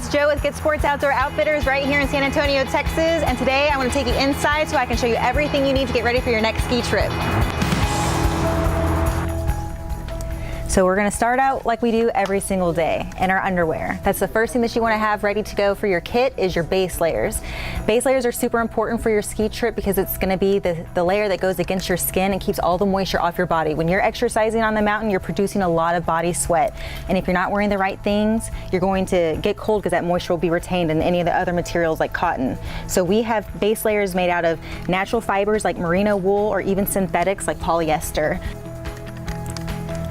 it's Joe with Good Sports Outdoor Outfitters right here in San Antonio, Texas. And today I want to take you inside so I can show you everything you need to get ready for your next ski trip. So we're gonna start out like we do every single day in our underwear. That's the first thing that you wanna have ready to go for your kit is your base layers. Base layers are super important for your ski trip because it's gonna be the layer that goes against your skin and keeps all the moisture off your body. When you're exercising on the mountain, you're producing a lot of body sweat. And if you're not wearing the right things, you're going to get cold because that moisture will be retained in any of the other materials like cotton. So we have base layers made out of natural fibers like merino wool or even synthetics like polyester.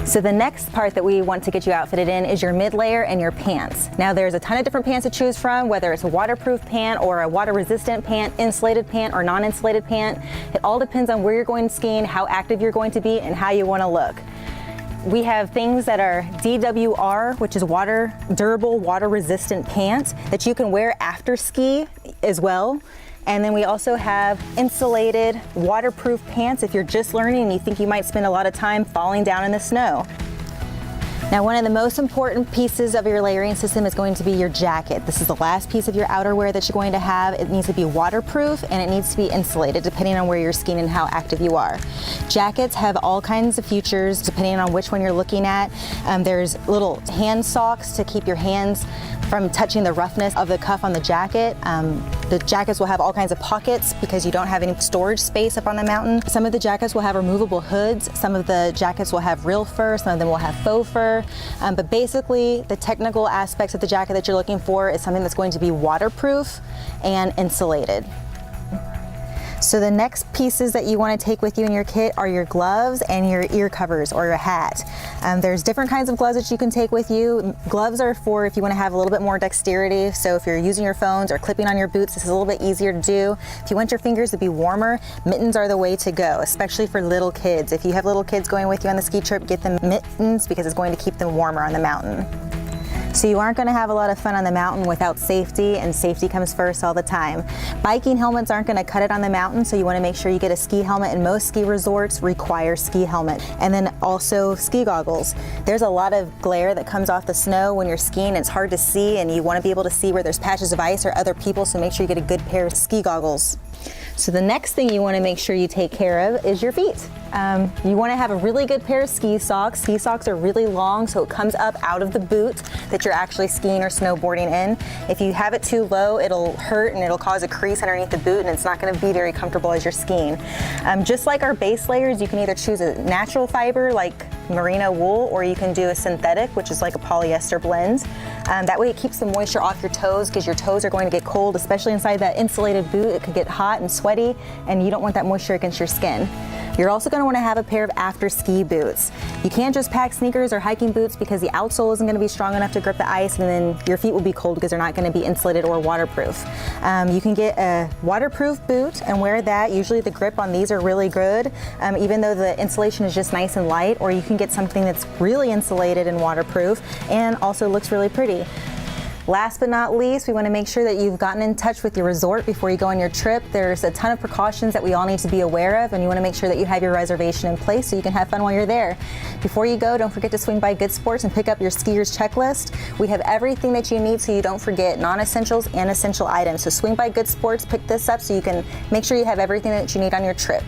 So the next part that we want to get you outfitted in is your mid layer and your pants. Now there's a ton of different pants to choose from, whether it's a waterproof pant or a water resistant pant, insulated pant or non-insulated pant. It all depends on where you're going skiing, how active you're going to be, and how you want to look. We have things that are DWR, which is durable water resistant pants that you can wear after ski as well. And then we also have insulated waterproof pants if you're just learning and you think you might spend a lot of time falling down in the snow. Now, one of the most important pieces of your layering system is going to be your jacket. This is the last piece of your outerwear that you're going to have. It needs to be waterproof and it needs to be insulated depending on where you're skiing and how active you are. Jackets have all kinds of features depending on which one you're looking at. There's little hand socks to keep your hands from touching the roughness of the cuff on the jacket. The jackets will have all kinds of pockets because you don't have any storage space up on the mountain. Some of the jackets will have removable hoods. Some of the jackets will have real fur. Some of them will have faux fur. But basically, the technical aspects of the jacket that you're looking for is something that's going to be waterproof and insulated. So the next pieces that you want to take with you in your kit are your gloves and your ear covers or your hat. There's different kinds of gloves that you can take with you. Gloves are for if you want to have a little bit more dexterity. So if you're using your phones or clipping on your boots, this is a little bit easier to do. If you want your fingers to be warmer, mittens are the way to go, especially for little kids. If you have little kids going with you on the ski trip, get them mittens because it's going to keep them warmer on the mountain. So you aren't going to have a lot of fun on the mountain without safety, and safety comes first all the time. Biking helmets aren't going to cut it on the mountain, so you want to make sure you get a ski helmet, and most ski resorts require ski helmet. And then also ski goggles. There's a lot of glare that comes off the snow when you're skiing. It's hard to see, and you want to be able to see where there's patches of ice or other people, so make sure you get a good pair of ski goggles. So the next thing you want to make sure you take care of is your feet. You want to have a really good pair of ski socks. Ski socks are really long, so it comes up out of the boot that you're actually skiing or snowboarding in. If you have it too low, it'll hurt and it'll cause a crease underneath the boot, and it's not going to be very comfortable as you're skiing. Just like our base layers, you can either choose a natural fiber like merino wool, or you can do a synthetic, which is like a polyester blend. That way it keeps the moisture off your toes because your toes are going to get cold, especially inside that insulated boot. It could get hot and sweaty, and you don't want that moisture against your skin. You're also going to want to have a pair of after ski boots. You can't just pack sneakers or hiking boots because the outsole isn't going to be strong enough to grip the ice, and then your feet will be cold because they're not going to be insulated or waterproof. You can get a waterproof boot and wear that. Usually the grip on these are really good, even though the insulation is just nice and light, or you can get something that's really insulated and waterproof and also looks really pretty. Last but not least, we want to make sure that you've gotten in touch with your resort before you go on your trip. There's a ton of precautions that we all need to be aware of, and you want to make sure that you have your reservation in place so you can have fun while you're there. Before you go, don't forget to swing by Good Sports and pick up your skier's checklist. We have everything that you need so you don't forget non-essentials and essential items. So swing by Good Sports, pick this up so you can make sure you have everything that you need on your trip.